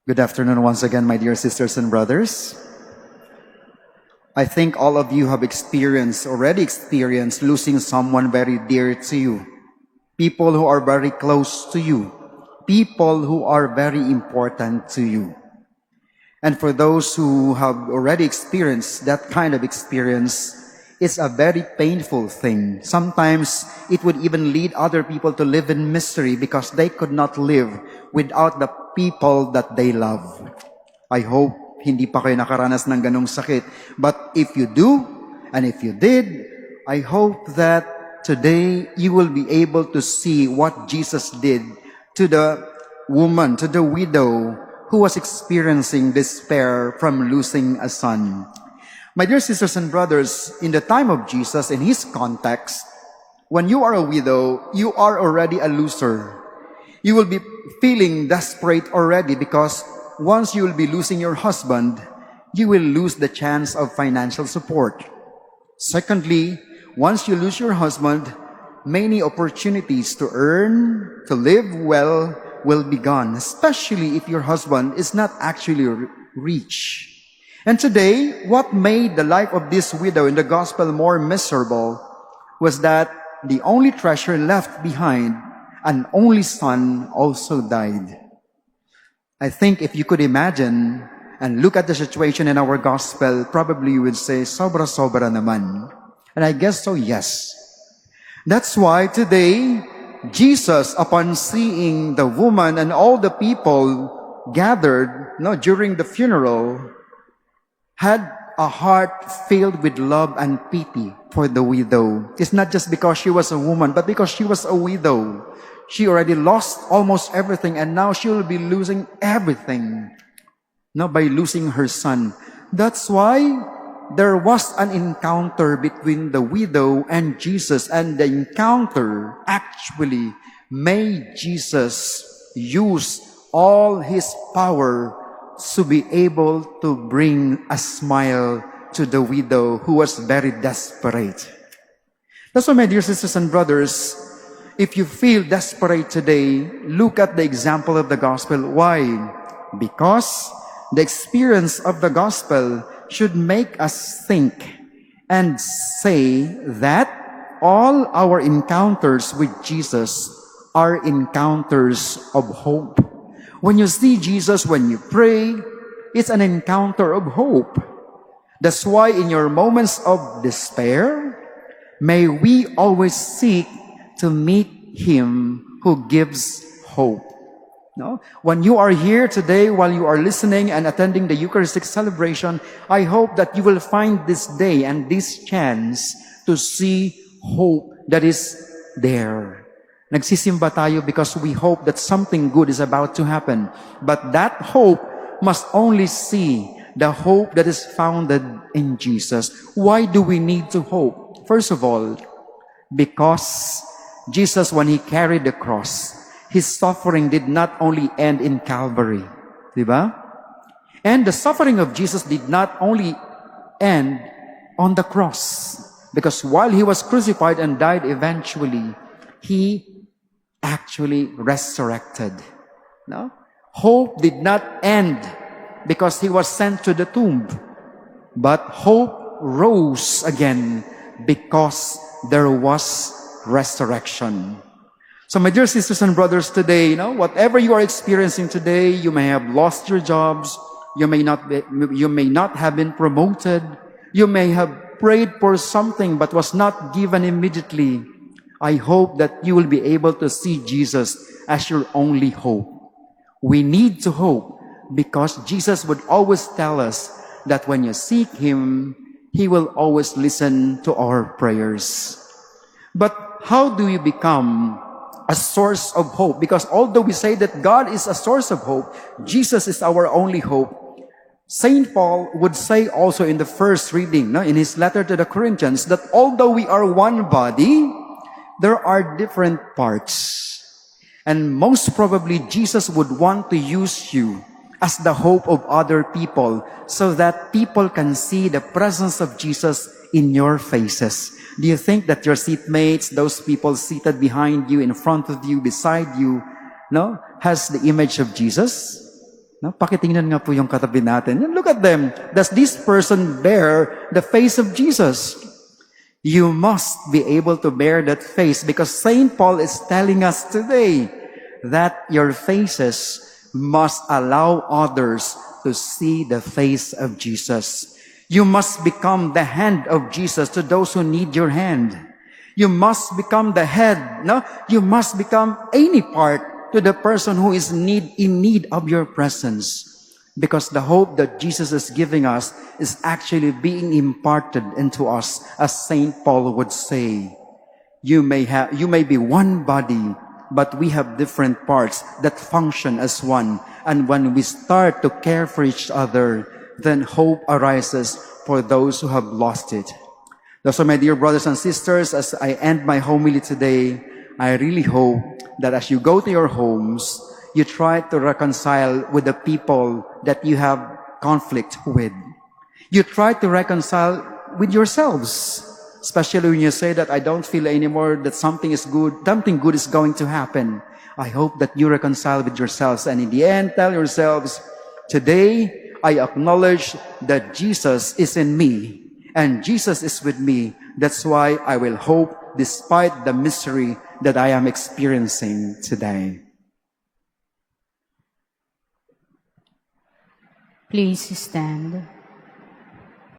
Good afternoon once again, my dear sisters and brothers. I think all of you have already experienced losing someone very dear to you. People who are very close to you. People who are very important to you. And for those who have already experienced that kind of experience, it's a very painful thing. Sometimes it would even lead other people to live in misery because they could not live without the people that they love. I hope hindi pa kayo nakaranas ng ganong sakit. But if you do, and if you did, I hope that today you will be able to see what Jesus did to the woman, to the widow who was experiencing despair from losing a son. My dear sisters and brothers, in the time of Jesus, in his context, when you are a widow, you are already a loser. You will be feeling desperate already because once you will be losing your husband, you will lose the chance of financial support. Secondly, once you lose your husband, many opportunities to earn, to live well, will be gone, especially if your husband is not actually rich. And today, what made the life of this widow in the gospel more miserable was that the only treasure left behind, an only son, also died. I think if you could imagine and look at the situation in our gospel, probably you would say, sobra-sobra naman. And I guess so, yes. That's why today, Jesus, upon seeing the woman and all the people gathered during the funeral, had a heart filled with love and pity for the widow. It's not just because she was a woman, but because she was a widow. She already lost almost everything, and now she will be losing everything by losing her son. That's why there was an encounter between the widow and Jesus, and the encounter actually made Jesus use all his power to be able to bring a smile to the widow who was very desperate. That's why, my dear sisters and brothers, if you feel desperate today, look at the example of the gospel. Why? Because the experience of the gospel should make us think and say that all our encounters with Jesus are encounters of hope. When you see Jesus, when you pray, it's an encounter of hope. That's why in your moments of despair, may we always seek to meet him who gives hope. When you are here today, while you are listening and attending the Eucharistic celebration, I hope that you will find this day and this chance to see hope that is there. Nagsisimba tayo because we hope that something good is about to happen. But that hope must only see the hope that is founded in Jesus. Why do we need to hope? First of all, because Jesus, when he carried the cross, his suffering did not only end in Calvary. Diba? And the suffering of Jesus did not only end on the cross. Because while he was crucified and died eventually, he actually resurrected. Hope did not end because he was sent to the tomb. But hope rose again because there was resurrection. So my dear sisters and brothers, today, whatever you are experiencing today, you may have lost your jobs, you may not have been promoted, you may have prayed for something but was not given immediately. I hope that you will be able to see Jesus as your only hope. We need to hope because Jesus would always tell us that when you seek him, he will always listen to our prayers. But how do we become a source of hope? Because although we say that God is a source of hope, Jesus is our only hope. Saint Paul would say also in the first reading, in his letter to the Corinthians, that although we are one body, there are different parts. And most probably, Jesus would want to use you as the hope of other people so that people can see the presence of Jesus in your faces. Do you think that your seatmates, those people seated behind you, in front of you, beside you, has the image of Jesus? No? Pakitingnan nga po yung katabi natin. Look at them. Does this person bear the face of Jesus? You must be able to bear that face because St. Paul is telling us today that your faces must allow others to see the face of Jesus. You must become the hand of Jesus to those who need your hand. You must become the head, no? You must become any part to the person who is in need of your presence. Because the hope that Jesus is giving us is actually being imparted into us, as Saint Paul would say. You may be one body, but we have different parts that function as one. And when we start to care for each other, then hope arises for those who have lost it. So my dear brothers and sisters, as I end my homily today, I really hope that as you go to your homes, you try to reconcile with the people that you have conflict with. You try to reconcile with yourselves, especially when you say that I don't feel anymore that something good is going to happen. I hope that you reconcile with yourselves and in the end tell yourselves, today I acknowledge that Jesus is in me and Jesus is with me. That's why I will hope despite the misery that I am experiencing today. Please stand.